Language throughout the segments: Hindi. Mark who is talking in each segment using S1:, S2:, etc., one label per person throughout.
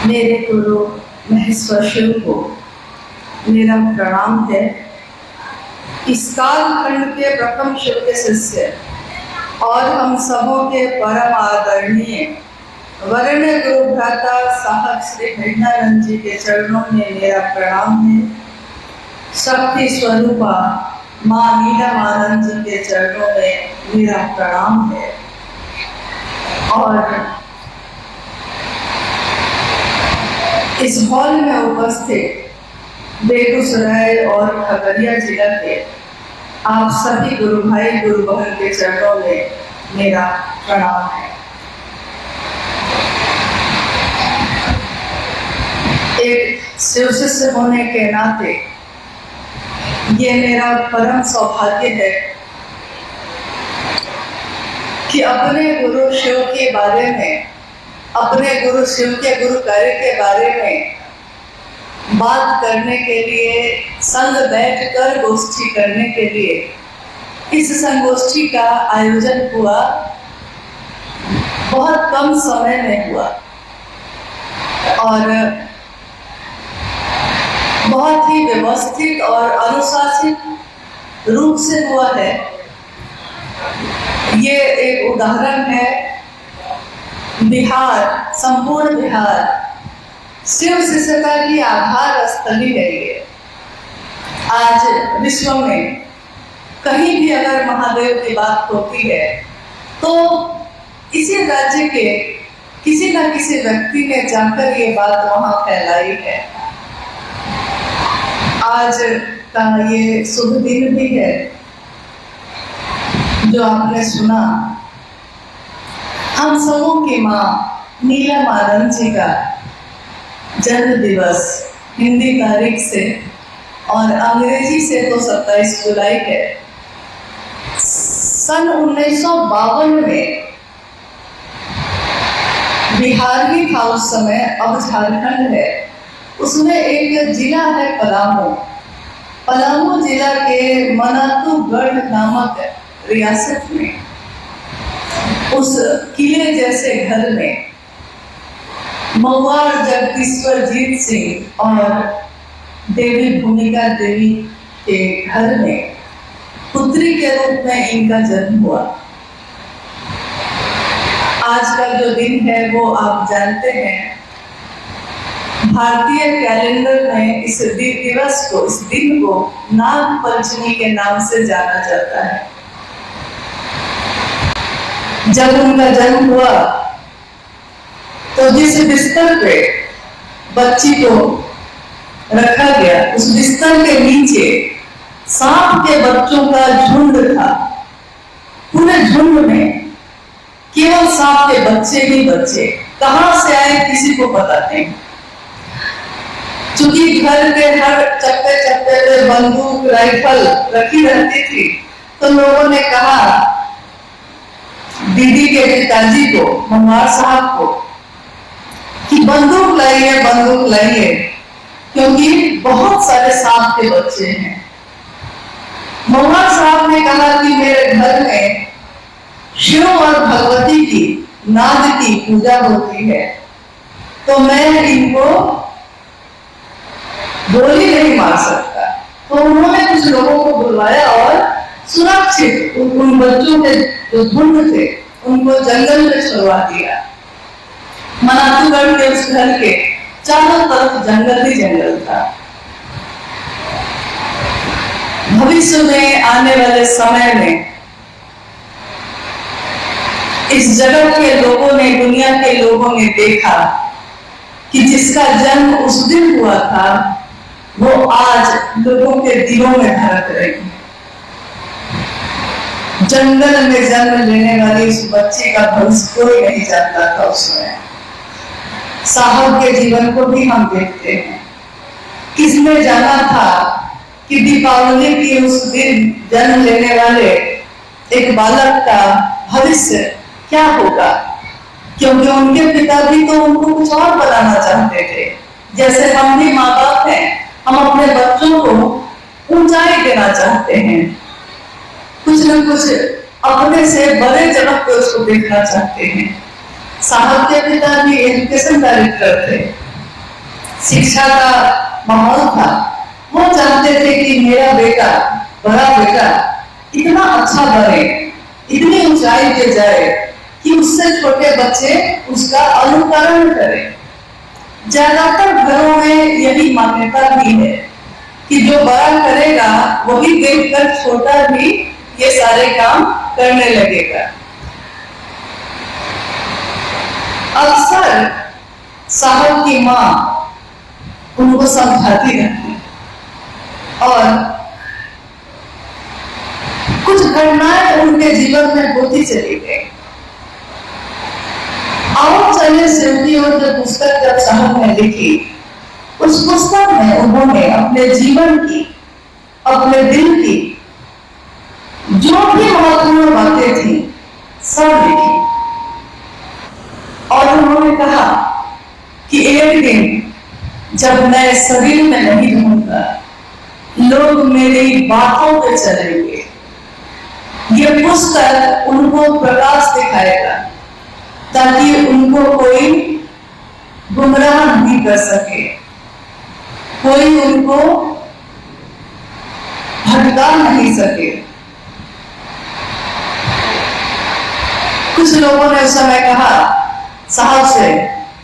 S1: मेरे गुरु महेश्वर शिव को मेरा प्रणाम है। इस कालखंड के प्रथम शिव के शिष्य और हम सबों के परम आदरणीय वरण्य गुरु भ्राता साहब श्री हरिनानंद जी के चरणों में मेरा प्रणाम है। शक्ति स्वरूपा माँ नीलमानंद जी के चरणों में मेरा प्रणाम है। और इस हॉल में उपस्थित बेगूसराय और खगड़िया जिला के आप सभी गुरु भाई गुरु बहन के चरणों में मेरा प्रणाम है। एक शिव शिष्य होने के नाते ये मेरा परम सौभाग्य है कि अपने गुरु शिव के बारे में, अपने गुरु शिव के गुरु कार्य के बारे में बात करने के लिए, संग बैठकर गोष्ठी करने के लिए इस संगोष्ठी का आयोजन हुआ। बहुत कम समय में हुआ और बहुत ही व्यवस्थित और अनुशासित रूप से हुआ है। ये एक उदाहरण है। बिहार, संपूर्ण बिहार शिव शिष्यता की आधार स्थली है। ये आज विश्व में कहीं भी अगर महादेव की बात होती है तो इसी राज्य के किसी न किसी व्यक्ति ने जाकर ये बात वहां फैलाई है। आज का ये शुभ दिन भी है जो आपने सुना। हम सबों की माँ नीलमानंद जी का जन्म दिवस हिंदी तारीख से और अंग्रेजी से तो 27 जुलाई है। सन 1952 में बिहार ही था उस समय, अब झारखंड है। उसमें एक जिला है पलामू। पलामू जिला के मनातूगढ़ नामक रियासत में उस किले जैसे घर में मवार जगदीश्वर जीत सिंह और देवी भूमिका देवी के घर में पुत्री के रूप में इनका जन्म हुआ। आज का जो दिन है वो आप जानते हैं। भारतीय कैलेंडर में इस दिवस को, इस दिन को नाग पंचमी के नाम से जाना जाता है। जब उनका जन्म हुआ तो जिस बिस्तर पे बच्ची को रखा गया उस बिस्तर के नीचे सांप के बच्चों का झुंड था। पूरे झुंड में केवल सांप के बच्चे ही बच्चे। कहां से आए किसी को पता नहीं। चूंकि घर के हर चप्पे चप्पे पे बंदूक राइफल रखी रहती थी तो लोगों ने कहा दीदी के पिताजी को, मवार साहब को, कि बंदूक लाइए, बंदूक लाइए, क्योंकि बहुत सारे सांप के बच्चे हैं। मवार साहब ने कहा कि मेरे घर में शिव और भगवती की, नाग की पूजा होती है तो मैं इनको गोली नहीं मार सकता। तो उन्होंने कुछ लोगों को बुलवाया और सुरक्षित उन बच्चों के जो झुंड थे उनको जंगल में छुड़वा दिया। मनातूगढ़ के उस घर के चारों तरफ जंगल ही जंगल था। भविष्य में आने वाले समय में इस जगत के लोगों ने, दुनिया के लोगों ने देखा कि जिसका जन्म उस दिन हुआ था वो आज लोगों के दिलों में धड़क रही है। जंगल में जन्म लेने वाली उस बच्चे का भविष्य कोई नहीं जानता था उसमें। साहब के जीवन को भी हम देखते हैं। किसने जाना था कि दीपावली की उस दिन जन्म लेने वाले एक बालक का भविष्य क्या होगा, क्योंकि उनके पिता भी तो उनको कुछ और बनाना चाहते थे। जैसे हम भी माँ बाप हैं, हम अपने बच्चों को ऊंचाई देना चाहते हैं, कुछ न कुछ अपने से बड़े जगह पे उसको देखना चाहते हैं। साहब के पिता भी एजुकेशन डायरेक्टर थे शिक्षा का माहौल था। वो चाहते थे कि मेरा बेटा, बड़ा बेटा इतना अच्छा बने, इतनी ऊंचाई पे जाए कि उससे छोटे बच्चे उसका अनुकरण करें। ज्यादातर घरों में यही मान्यता भी है कि जो बड़ा करेगा वही देखकर छोटा भी ये सारे काम करने लगेगा। अक्सर साहब की माँ उनको समझाती रहती और कुछ घटनाएं उनके जीवन में होती चली गई। आओ चले सेवकी और जो पुस्तक जब साहब ने लिखी, उस पुस्तक में उन्होंने अपने जीवन की, अपने दिल की जो भी महत्वपूर्ण बातें थी सब लिखी और उन्होंने कहा कि एक दिन जब मैं शरीर में नहीं रहूंगा, लोग मेरी बातों पे चलेंगे। ये पुस्तक उनको प्रकाश दिखाएगा ताकि उनको कोई गुमराह नहीं कर सके, कोई उनको भटका नहीं सके। कुछ लोगों ने उस समय कहा साहब से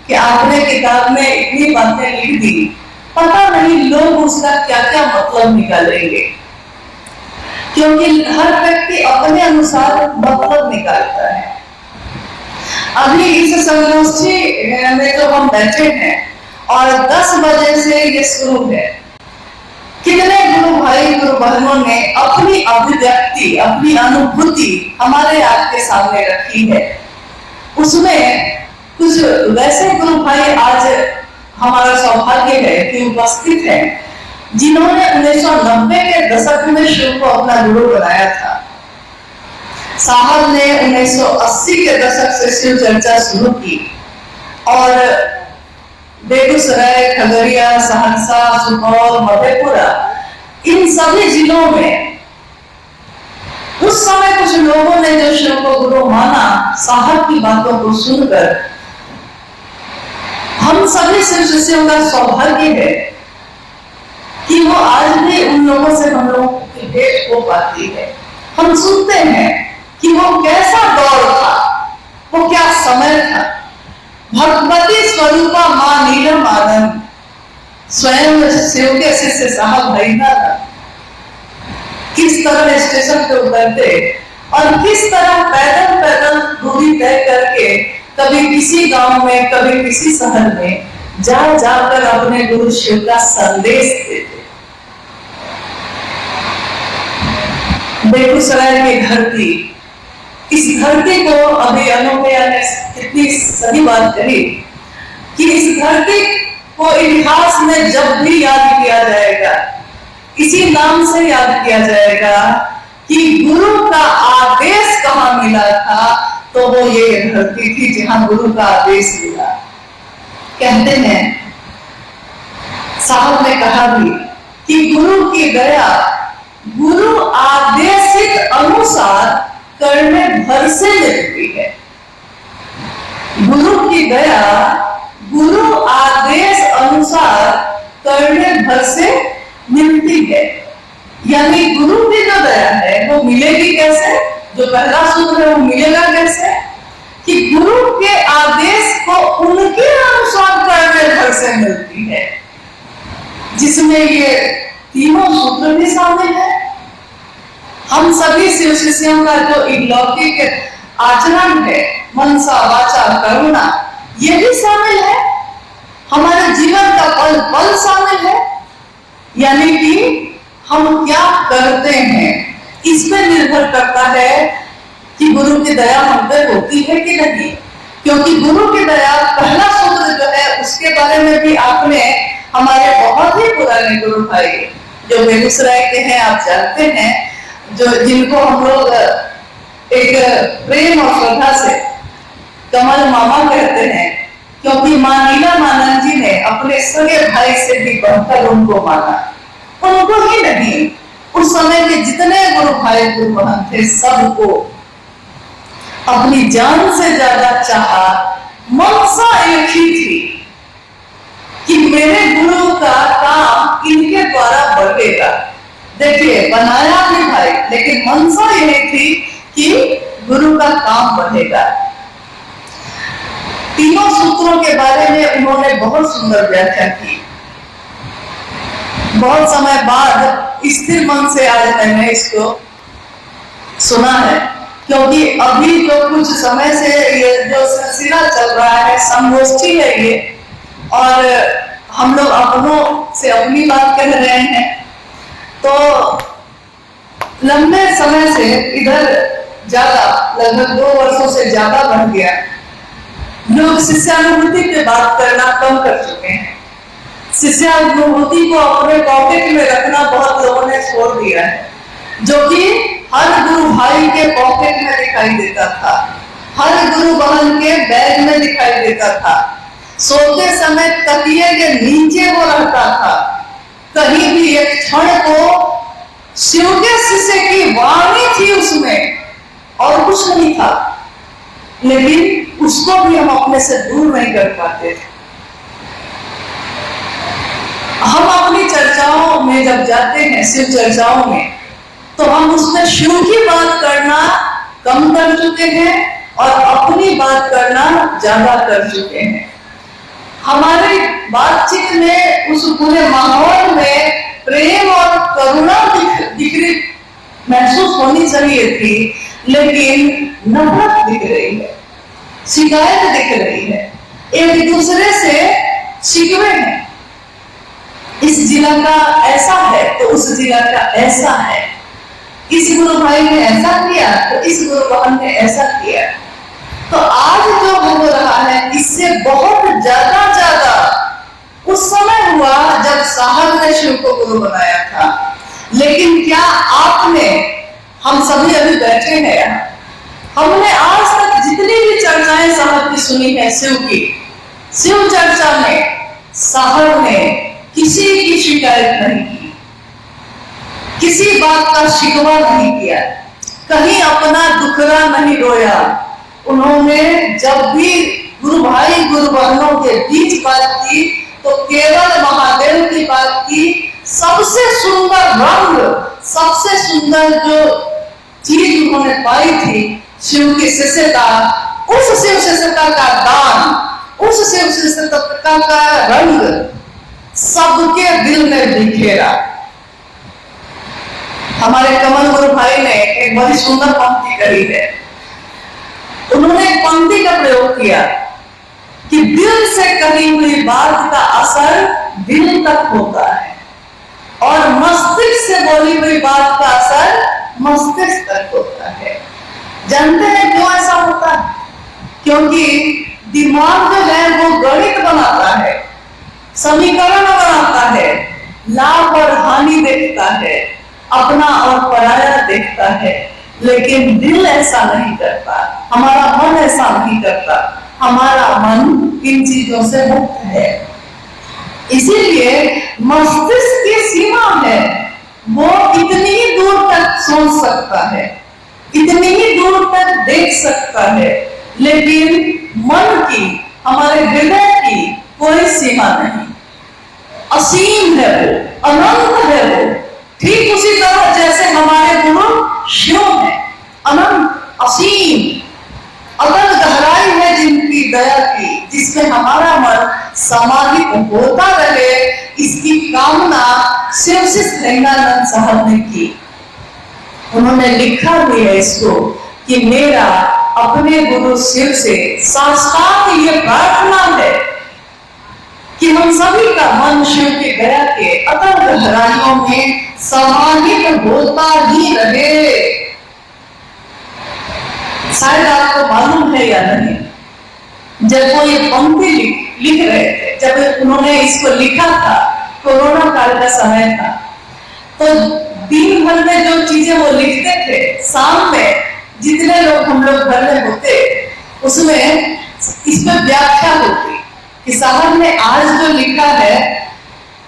S1: कि आपने किताब में इतनी बातें लिख दी, पता नहीं लोग उसका क्या क्या मतलब निकालेंगे, क्योंकि हर व्यक्ति अपने अनुसार मतलब निकालता है। अभी इस संगोष्ठी में जो हम बैठे हैं और 10 बजे से ये शुरू है, कितने गुरु भाई गुरु बहनों ने अपनी अभिव्यक्ति, अपनी अनुभूति हमारे आपके सामने रखी है। उसमें कुछ वैसे गुरु भाई आज हमारा सौभाग्य है कि उपस्थित है जिन्होंने 1990 के दशक में शिव को अपना गुरु बनाया था। साहब ने 1980 के दशक से शिव चर्चा शुरू की और बेगूसराय, खगड़िया, सहरसा, सुपौल, मधेपुरा, इन सभी जिलों में उस समय कुछ लोगों ने जो शिव को गुरु माना, साहब की बातों को सुनकर हम सभी शिव शिष्यों का सौभाग्य है कि वो आज भी उन लोगों से हम लोगों की भेंट हो पाती है। हम सुनते हैं कि वो कैसा दौर था, वो क्या समय था। भगवती स्वरूपा मां नीलम आनंद स्वयं शिव के शिष्य साहब भैया किस तरह स्टेशन पे उतरते और किस तरह पैदल पैदल दूरी तय करके कभी किसी गांव में, कभी किसी शहर में जा जाकर अपने गुरु शिव का संदेश देते। बेगूसराय की धरती, इस धरती को अभी अनुप्रिया ने कितनी सही बात कही कि इस धरती को इतिहास में जब भी याद किया जाएगा, इसी नाम से याद किया जाएगा कि गुरु का आदेश कहाँ मिला था, तो वो ये धरती थी जहां गुरु का आदेश मिला। कहते हैं, साहब ने कहा भी कि गुरु की दया गुरु आदेशित अनुसार करने भर से मिलती है। गुरु की दया गुरु आदेश अनुसार करने भर से मिलती है। यानी गुरु की जो दया है वो मिलेगी कैसे? जो पहला सूत्र है वो मिलेगा कैसे? कि गुरु के आदेश को उनके अनुसार करने भर से मिलती है, जिसमें ये तीनों सूत्र भी शामिल है। हम सभी शिव शिष्यों का जो अलौकिक आचरण है, मनसा वाचा करुणा, ये भी शामिल है। हमारे जीवन का पल पल शामिल है। यानी कि हम क्या करते हैं इस पे निर्भर करता है कि गुरु की दया हम पे होती है कि नहीं। क्योंकि गुरु की दया पहला सूत्र जो है उसके बारे में भी आपने हमारे बहुत ही पुराने गुरु भाई जो बेगूसराय के हैं, आप जानते हैं, जो जिनको हम लोग एक प्रेम और श्रद्धा से कमल मामा कहते हैं, क्योंकि मां नीलम आनंद जी ने अपने सगे भाई से भी बढ़कर उनको माना। उनको ही नहीं, उस समय के जितने गुरु भाई गुरु बहन थे सबको अपनी जान से ज्यादा चाहा। मनसा एक ही थी कि मेरे देखिए बनाया भी भाई, लेकिन मंशा यही थी कि गुरु का काम बढ़ेगा। तीनों सूत्रों के बारे में उन्होंने बहुत सुंदर व्याख्या की। बहुत समय बाद स्थिर मन से आज मैंने इसको सुना है, क्योंकि अभी जो कुछ समय से ये जो सिलसिला चल रहा है, संगोष्ठी है ये, और हम लोग अपनों से अपनी बात कह रहे हैं, तो लंबे समय से इधर ज्यादा लगभग 2 वर्षों से ज्यादा बढ़ गया। लोग शिष्यानुभूति पे बात करना कम कर चुके हैं। शिष्यानुभूति को अपने पॉकेट में रखना बहुत लोगों ने छोड़ दिया है, जो कि हर गुरु भाई के पॉकेट में दिखाई देता था, हर गुरु बहन के बैग में दिखाई देता था, सोते समय तकिए के नीचे वो रहता था। कहीं भी एक क्षण को शिव के शिष्य की वाणी थी उसमें, और कुछ नहीं था, लेकिन उसको भी हम अपने से दूर नहीं कर पाते थे। हम अपनी चर्चाओं में जब जाते हैं, शिव चर्चाओं में, तो हम उसमें शिव की बात करना कम कर चुके हैं और अपनी बात करना ज्यादा कर चुके हैं। हमारी बातचीत में उस पूरे माहौल में प्रेम और करुणा दिख महसूस होनी चाहिए थी, लेकिन नफरत दिख रही है, शिकायत दिख रही है, एक दूसरे से शिकवे हैं। इस जिला का ऐसा है तो उस जिला का ऐसा है, इस गुरु भाई ने ऐसा किया तो इस गुरु बहन ने ऐसा किया। तो आज जो हो रहा है, इससे बहुत ज्यादा उस समय हुआ जब साहब ने शिव को गुरु बनाया था। लेकिन क्या आपने, हम सभी अभी बैठे हैं यहाँ, हमने आज तक जितनी भी चर्चाएं साहब की सुनी है शिव की, शिव चर्चा में साहब ने किसी की शिकायत नहीं की, किसी बात का शिकवा नहीं किया, कहीं अपना दुखड़ा नहीं रोया। उन्होंने जब भी गुरु भाई गुरु बहनों के बीच बात की तो केवल महादेव की बात की। सबसे सुंदर रंग, सबसे सुंदर जो चीज उन्होंने पाई थी शिव की शिष्यता, उस शिव शिष्यता का दान, उस शिव शिष्यता का रंग सबके दिल में बिखेरा। हमारे कमल गुरु भाई ने एक बड़ी सुंदर पंक्ति कही है। उन्होंने एक पंक्ति का प्रयोग किया कि दिल से कही हुई बात का असर दिल तक होता है और मस्तिष्क से बोली हुई बात का असर मस्तिष्क तक होता है। जानते हैं क्यों ऐसा होता है? क्योंकि दिमाग जो है वो गणित बनाता है, समीकरण बनाता है, लाभ और हानि देखता है, अपना और पराया देखता है, लेकिन दिल ऐसा नहीं करता, हमारा मन ऐसा नहीं करता। हमारा मन इन चीजों से मुक्त है। इसीलिए मस्तिष्क की सीमा है, वो इतनी ही दूर तक सोच सकता है, इतनी ही दूर तक देख सकता है, लेकिन मन की, हमारे हृदय की कोई सीमा नहीं। असीम है वो, अनंत है वो। ठीक उसी तरह जैसे हमारे गुरु शिव है, अनंत, असीम, अतल गहराई है जिनकी दया की, जिसमें हमारा मन समाहित होता रहे, इसकी कामना शिव सिंहानंद साहब ने की। उन्होंने लिखा भी है इसको कि मेरा अपने गुरु शिव से साक्षात ये प्रार्थना है कि हम सभी का मन शिव की दया के अतल गहराइयों में समाहित होता ही रहे। शायद आपको मालूम है या नहीं, जब वो ये पंक्ति लिख रहे थे, जब उन्होंने इसको लिखा था, कोरोना काल का समय था, तो दिन भर में जो चीजें वो लिखते थे, शाम में जितने लोग हम लोग घर में होते, उसमें इसमें व्याख्या होती कि साहब ने आज जो लिखा है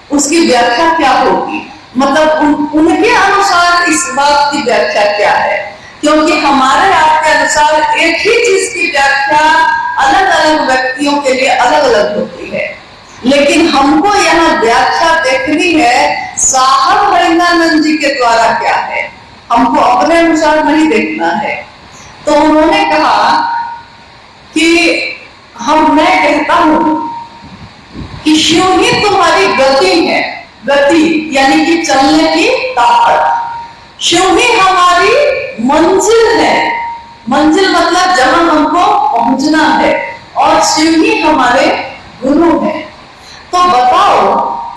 S1: उसकी व्याख्या क्या होगी, मतलब उनके अनुसार इस बात की व्याख्या क्या है। क्योंकि हमारे आपके अनुसार एक ही चीज की व्याख्या अलग अलग व्यक्तियों के लिए अलग अलग होती है, लेकिन हमको यहाँ व्याख्या देखनी है साहब हरिंद्रानंद जी के द्वारा क्या है, हमको अपने अनुसार नहीं देखना है। तो उन्होंने कहा कि मैं कहता हूं कि शिव ही तुम्हारी गति है, गति यानी कि चलने की ताकत। शिव ही हमारी मंजिल है, मंजिल मतलब जहां हमको पहुंचना है, और शिव ही हमारे गुरु हैं। तो बताओ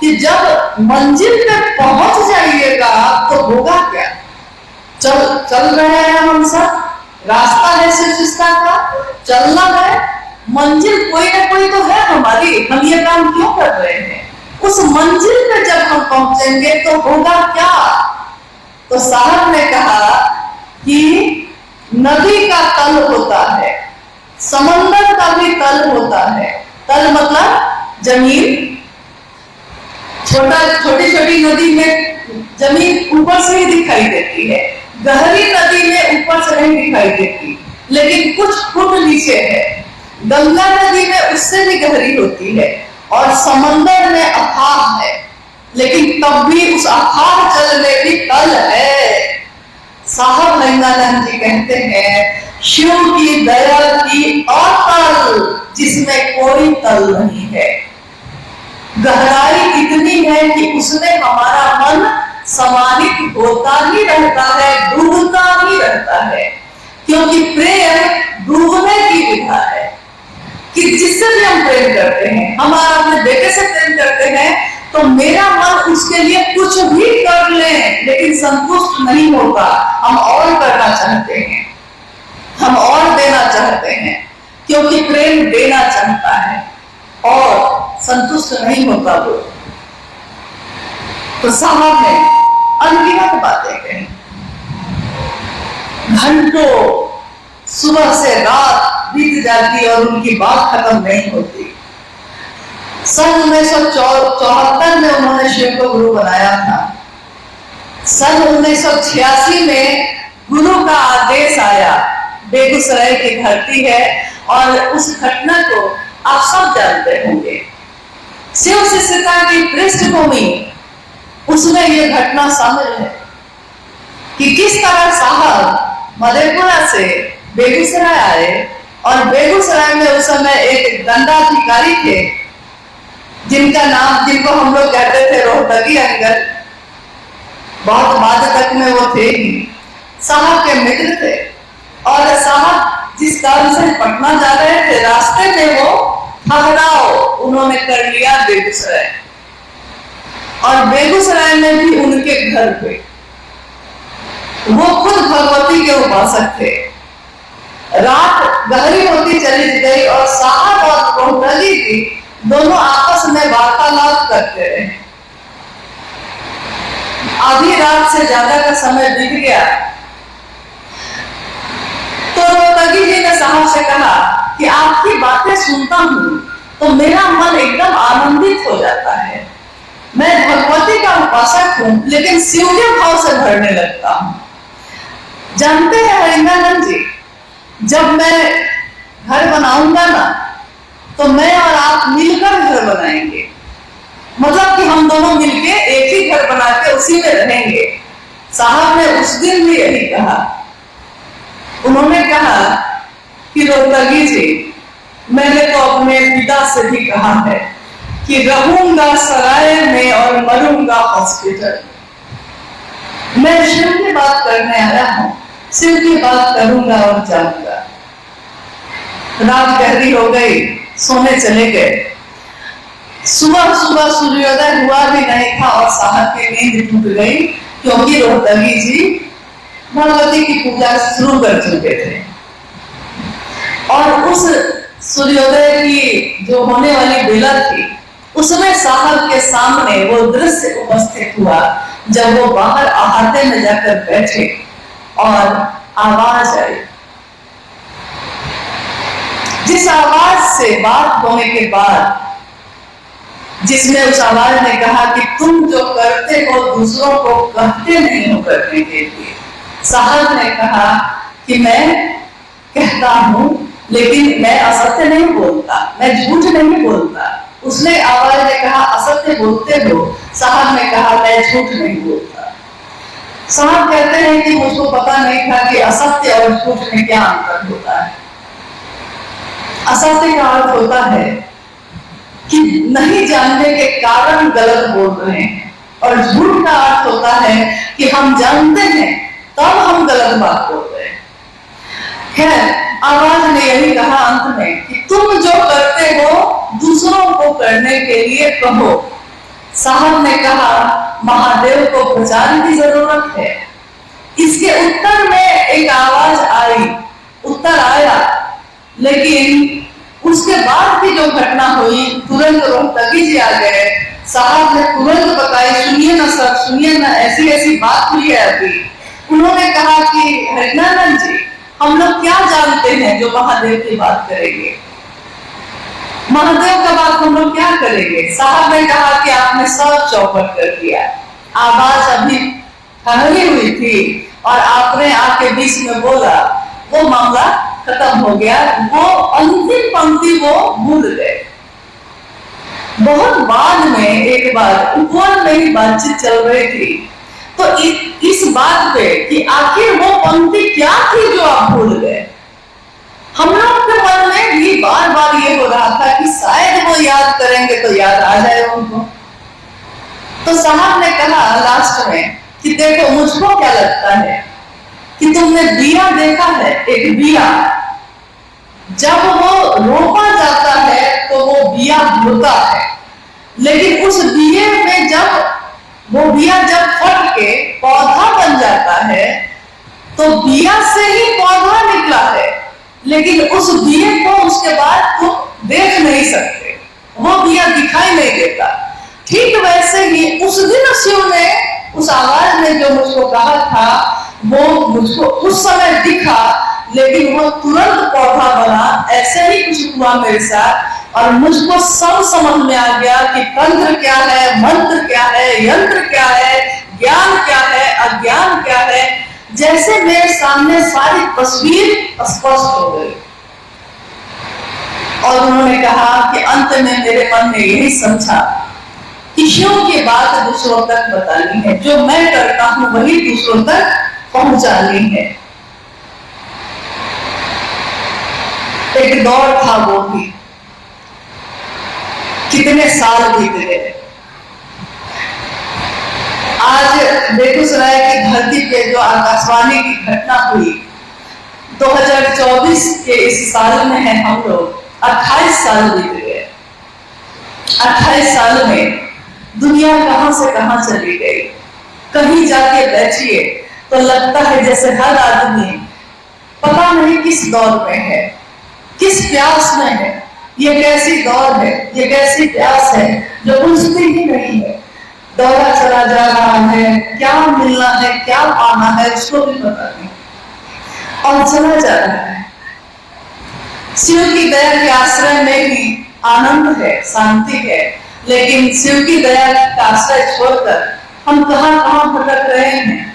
S1: कि जब मंजिल पे पहुंच जाइएगा तो होगा क्या? चल रहे हैं हम सब, रास्ता है शिष्टा का, चलना है, मंजिल कोई ना कोई तो है हमारी, हम ये काम क्यों कर रहे हैं? उस मंजिल पे जब हम पहुंचेंगे तो होगा क्या? तो साहब ने कहा कि नदी का तल होता है, समंदर का भी तल होता है। तल मतलब जमीन, छोटी छोटी नदी में जमीन ऊपर से ही दिखाई देती है, गहरी नदी में ऊपर से नहीं दिखाई देती, लेकिन कुछ फुट नीचे है। गंगा नदी में उससे भी गहरी होती है, और समंदर में अथाह है, लेकिन तब भी उस अथाह जल में भी तल है। साहब हरिंद्रानंद जी कहते हैं शिव की दया की अतल जिसमें कोई तल नहीं है, गहराई इतनी है कि उसमें हमारा मन समाहित होता ही रहता है, डूबता ही रहता है, क्योंकि प्रेम डूबने की विधा है। कि जिससे भी हम प्रेम करते हैं, हमारा अपने बेटे से प्रेम करते हैं, तो मेरा मन उसके लिए कुछ भी कर ले, लेकिन संतुष्ट नहीं होता, हम और करना चाहते हैं, हम और देना चाहते हैं, क्योंकि प्रेम देना चाहता है और संतुष्ट नहीं होता वो। तो साहब ने अनगिनत बातें कही, घंटों सुबह से रात बीत जाती और उनकी बात खत्म नहीं होती। सन 1974 में उन्होंने शिव को गुरु बनाया था। सन 1986 में गुरु का आदेश आया, बेगूसराय की धरती है, और उस घटना को आप सब जानते होंगे। शिव शिष्यता की पृष्ठभूमि उसमें यह घटना शामिल है कि किस तरह साहब मधेपुरा से बेगूसराय आए, और बेगूसराय में उस समय एक दंडाधिकारी थे जिनको हम लोग कहते थे रोहतगी अंकल, बहुत बाद तक में वो थे ही, साहब के मित्र थे। और साहब जिस कारण से पटना जा रहे थे, रास्ते में वो ठहराव उन्होंने कर लिया बेगूसराय, और बेगूसराय में भी उनके घर पे वो खुद भगवती के उपासक थे। रात गहरी होती चली गई और साहब और रोहतगी जी दोनों आपस में वार्तालाप करते रहे। आधी रात से ज्यादा का समय बीत गया तो रोहतगी जी ने साहब से कहा कि आपकी बातें सुनता हूं तो मेरा मन एकदम आनंदित हो जाता है। मैं भगवती का उपासक हूं, लेकिन शिव के भाव से भरने लगता हूं। जानते हैं हरिंद्रानंद जी, जब मैं घर बनाऊंगा ना तो मैं और आप मिलकर घर बनाएंगे, मतलब कि हम दोनों मिलके एक ही घर बना के उसी में रहेंगे। साहब ने उस दिन भी यही कहा। उन्होंने कहा कि रोहतगी जी, मैंने तो अपने पिता से भी कहा है कि रहूंगा सराय में और मरूंगा हॉस्पिटल। मैं शिव की बात करने आया हूं, शिव की बात करूंगा और जाऊंगा। रात गहरी हो गई, सोने चले गए। सुबह सुबह सूर्योदय हुआ भी नहीं था और साहब की नींद टूट गई, क्योंकि रोहतगी जी भगवती की पूजा शुरू कर चुके थे। और उस सूर्योदय की जो होने वाली बेला थी, उसमें साहब के सामने वो दृश्य उपस्थित हुआ जब वो बाहर अहाते में जाकर बैठे और आवाज आई। जिस आवाज से बात होने के बाद, जिसमें उस आवाज ने कहा कि तुम जो करते हो दूसरों को कहते नहीं हो करने के लिए, साहब ने कहा कि मैं कहता हूं लेकिन मैं असत्य नहीं बोलता, मैं झूठ नहीं बोलता। उसने आवाज में कहा, असत्य बोलते हो? साहब ने कहा, मैं झूठ नहीं बोलता। साहब कहते हैं कि मुझको पता नहीं था कि असत्य और झूठ में क्या अंतर होता है। असत्य का अर्थ होता है कि नहीं जानने के कारण गलत बोल रहे हैं, और झूठ का अर्थ होता है कि हम जानते हैं तब हम गलत बात बोल रहे हैं। खैर, आवाज ने यही कहा अंत में कि तुम जो करते हो दूसरों को करने के लिए कहो। साहब ने कहा, महादेव को प्रचार की जरूरत है। इसके उत्तर में एक आवाज आई, उत्तर आया, लेकिन उसके बाद की जो घटना हुई, तुरंत रोहतगी जी आ गए। साहब ने तुरंत बताई, सुनिए ना सर, सुनिए ना, ऐसी ऐसी बात हुई है अभी। उन्होंने कहा कि हरिनानंद जी, हम लोग क्या जानते हैं जो महादेव की बात करेंगे, महादेव का बात हम लोग क्या करेंगे। साहब ने कहा कि आपने सब चौपट कर दिया। आवाज अभी ठहरी हुई थी और आपने आके बीच में बोला, वो मामला खत्म हो गया। वो अंतिम पंक्ति वो भूल गए। बहुत बाद में एक बार उपवन में ही बातचीत चल रही थी, तो इस बात पे कि आखिर वो पंक्ति क्या थी जो आप भूल गए, हम लोग के मन में भी बार बार ये हो रहा था कि शायद वो याद करेंगे तो याद आ जाए उनको। तो साहब ने कहा लास्ट में कि देखो, मुझको क्या लगता है कि तुमने बिया देखा है, एक बिया जब वो रोपा जाता है तो वो बिया होता है, लेकिन उस बिये में जब वो बिया जब फट के पौधा बन जाता है तो बिया से ही पौधा निकला है, लेकिन उस बिये को उसके बाद तुम देख नहीं सकते, वो बिया दिखाई नहीं देता। ठीक वैसे ही उस दिन शिव ने, उस आवाज ने जो मुझको कहा था, वो मुझको उस समय दिखा, लेकिन वो तुरंत पौधा बना। ऐसे ही कुछ हुआ मेरे साथ, और मुझको सब समझ में आ गया कि तंत्र क्या है, मंत्र क्या है, यंत्र क्या है, ज्ञान क्या है, अज्ञान क्या है। जैसे मेरे सामने सारी तस्वीर स्पष्ट हो गई। और उन्होंने कहा कि अंत में मेरे मन ने यही समझा कि शिव की बात दूसरों तक बतानी है, जो मैं करता हूं वही दूसरों तक पहुंचानी है। एक दौर था, वो भी कितने साल बीत गए। आज बेगूसराय की धरती पे जो आकाशवाणी की घटना हुई 2024 के इस साल में है, हम लोग 28 साल बीत गए। 28 साल में दुनिया कहां से कहां चली गई। कहीं जाके बैठिए तो लगता है जैसे हर आदमी पता नहीं किस दौर में है, किस प्यास में है। ये कैसी दौर है, ये कैसी प्यास है जो बुझती ही नहीं है। दौरा चला जा रहा है, क्या मिलना है, क्या पाना है, उसको भी पता नहीं, और चला जा रहा है। शिव की दया के आश्रय में ही आनंद है, शांति है, लेकिन शिव की दया का आश्रय छोड़कर हम कहां कहां भटक रहे हैं।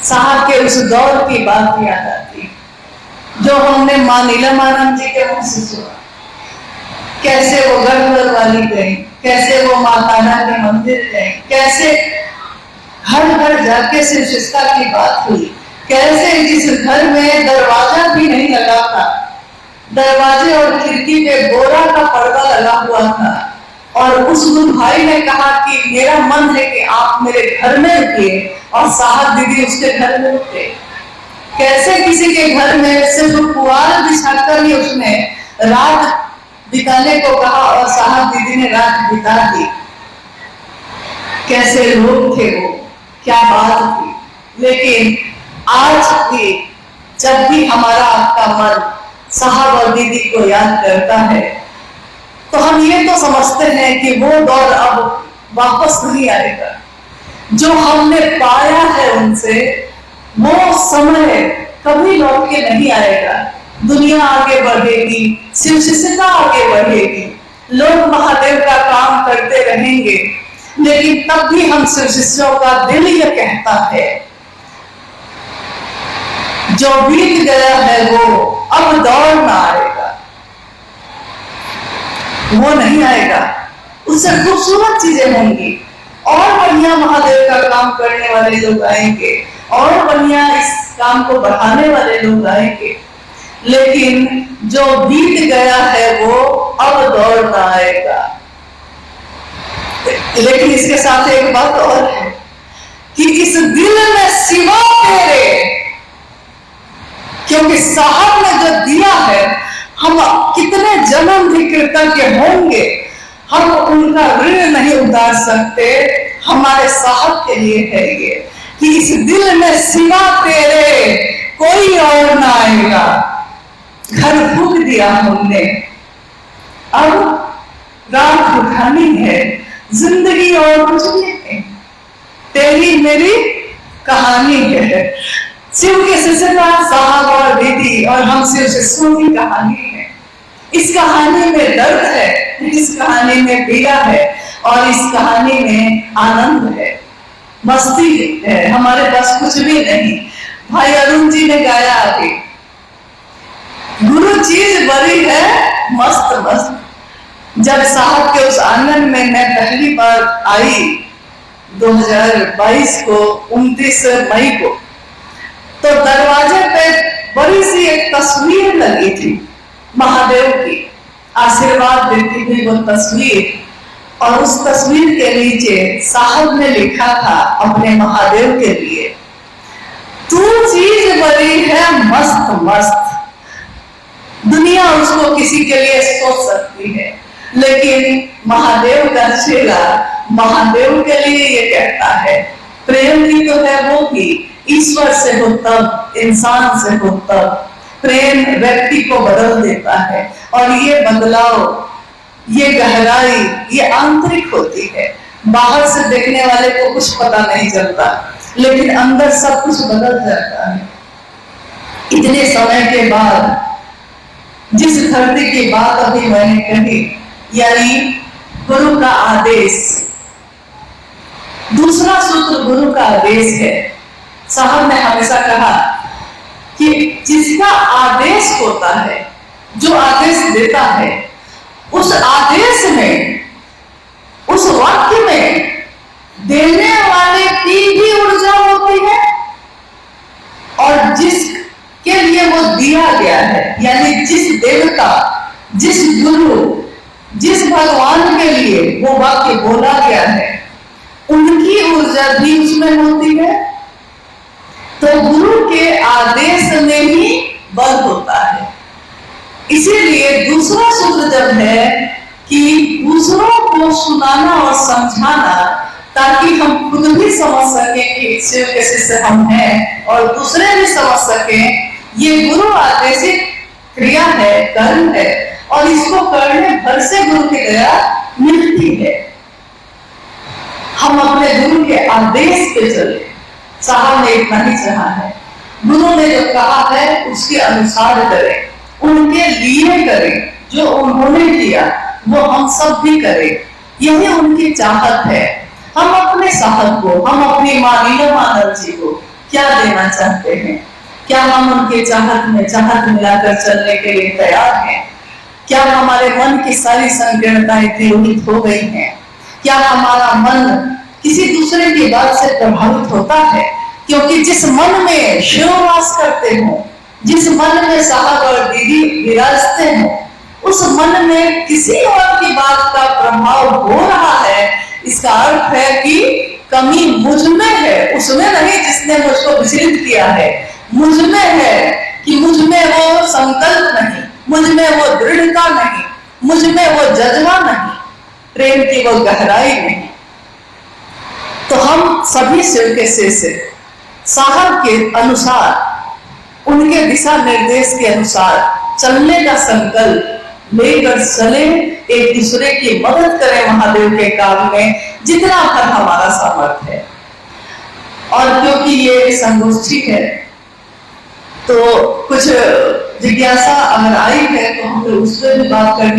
S1: साहब के उस दौर की बात याद आती जो हमने मां नीलमानंद जी के मुंह से सुना। कैसे वो गढ़ वाली गई, कैसे वो मां तारा के मंदिर गए, कैसे घर घर जाके शिव शिष्टा की बात हुई, कैसे जिस घर में दरवाजा भी नहीं लगा था, दरवाजे और खिड़की पे बोरा का पर्दा लगा हुआ था, और उस भाई ने कहा कि मेरा मन है कि आप मेरे घर में रुकिए, और साहब दीदी उसके घर में रुके। कैसे किसी के घर में सिर्फ पुआल बिछाकर ही उसने रात बिताने को कहा और साहब दीदी ने रात बिता दी। कैसे लोग थे वो, क्या बात थी। लेकिन आज भी जब भी हमारा आपका मन साहब और दीदी को याद करता है तो हम ये तो समझते हैं कि वो दौर अब वापस नहीं आएगा। जो हमने पाया है उनसे, वो समय कभी लौट के नहीं आएगा। दुनिया आगे बढ़ेगी, शिव शिष्यता आगे बढ़ेगी, लोग महादेव का काम करते रहेंगे, लेकिन तब भी हम शिव शिष्यों का दिल ये कहता है जो बीत गया है वो अब दौड़ ना आएगा। वो नहीं आएगा, उससे खूबसूरत चीजें होंगी, और बढ़िया महादेव का काम करने वाले लोग आएंगे, और बढ़िया इस काम को बढ़ाने वाले लोग आएंगे। लेकिन जो बीत गया है वो अब दौड़ ना आएगा। लेकिन इसके साथ एक बात और है कि इस दिल में सिवा तेरे, क्योंकि साहब ने जो दिया है, हम कितने जन्म भी कृतज्ञ होंगे, हम उनका ऋण नहीं उतार सकते। हमारे साहब के लिए है ये कि इस दिल में सिवा तेरे कोई और ना आएगा। घर फूक दिया हमने, अब राख उठानी है, जिंदगी और कुछ नहीं, तेरी मेरी कहानी है। शिव के सिलसिला साहब और दीदी और हम शिव शिष्यों की कहानी है। इस कहानी में दर्द है, इस कहानी में पीड़ा है, और इस कहानी में आनंद है, मस्ती है। हमारे पास कुछ भी नहीं। भाई अरुण जी ने गाया अभी, गुरु चीज बड़ी है मस्त मस्त। जब साहब के उस आंगन में मैं पहली बार आई 2022 को 29 मई को, तो दरवाजे पे बड़ी सी एक तस्वीर लगी थी महादेव की, आशीर्वाद देती हुई वो तस्वीर। और उस तस्वीर के नीचे साहब ने लिखा था अपने महादेव के लिए, तू चीज बड़ी है मस्त मस्त। दुनिया उसको किसी के लिए सोच सकती है, लेकिन महादेव का चेला महादेव के लिए ये कहता है, प्रेम की तो है वो भी, ईश्वर से हो तब, इंसान से हो तब। प्रेम व्यक्ति को बदल देता है, और ये बदलाव, ये गहराई, ये आंतरिक होती है। बाहर से देखने वाले को कुछ पता नहीं चलता, लेकिन अंदर सब कुछ बदल जाता है। इतने समय के बाद जिस धरती की बात अभी मैंने कही, यानी गुरु का आदेश, दूसरा सूत्र गुरु का आदेश है। साहब ने हमेशा कहा कि जिसका आदेश होता है, जो आदेश देता है, उस आदेश में, उस वाक्य में देने वाले की भी ऊर्जा होती है, और जिसके लिए वो दिया गया है, यानी जिस देवता, जिस गुरु, जिस भगवान के लिए वो वाक्य बोला गया है, उनकी ऊर्जा भी उसमें होती है। तो गुरु के आदेश में ही बल होता है। इसीलिए दूसरा सूत्र जब है कि दूसरों को सुनाना और समझाना, ताकि हम खुद भी समझ सके कि शिव के शिष्य हम हैं, और दूसरे भी समझ सके, ये गुरु आदेशित क्रिया है, कर्म है, और इसको करने भर से गुरु की दया मिलती है। हम अपने गुरु के आदेश पे चले। साहब ने इतना ही चाहा है, गुरु ने जो कहा है उसके अनुसार करें, उनके लिए करें, जो उन्होंने किया वो हम सब भी करें। यही उनकी चाहत है। हम अपने साहब को, हम अपनी नीलम आनंद जी को क्या देना चाहते हैं? क्या हम उनके चाहत में चाहत मिलाकर चलने के लिए तैयार हैं? क्या हमारे मन की सारी संकीर्णताएं तिरोहित हो गई हैं? क्या हमारा मन किसी दूसरे की बात से प्रभावित होता है? क्योंकि जिस मन में शिव वास करते हो, जिस मन में साहब और दीदी विराजते हो, उस मन में किसी और की बात का प्रभाव हो रहा है, इसका अर्थ है कि कमी मुझ में है, उसमें नहीं जिसने मुझको विचलित किया है। मुझ में है कि मुझ में वो संकल्प नहीं, मुझ में वो दृढ़ता नहीं, मुझ में वो जज्बा नहीं, प्रेम की वो गहराई नहीं। तो हम सभी शिव के शिष्य साहब के अनुसार, उनके दिशा निर्देश के अनुसार चलने का संकल्प लेकर चले, एक दूसरे की मदद करें महादेव के काम में जितना भर हमारा सामर्थ्य है। और क्योंकि ये संगोष्ठी है, तो कुछ जिज्ञासा अगर आई है तो हम उस पर भी बात करनी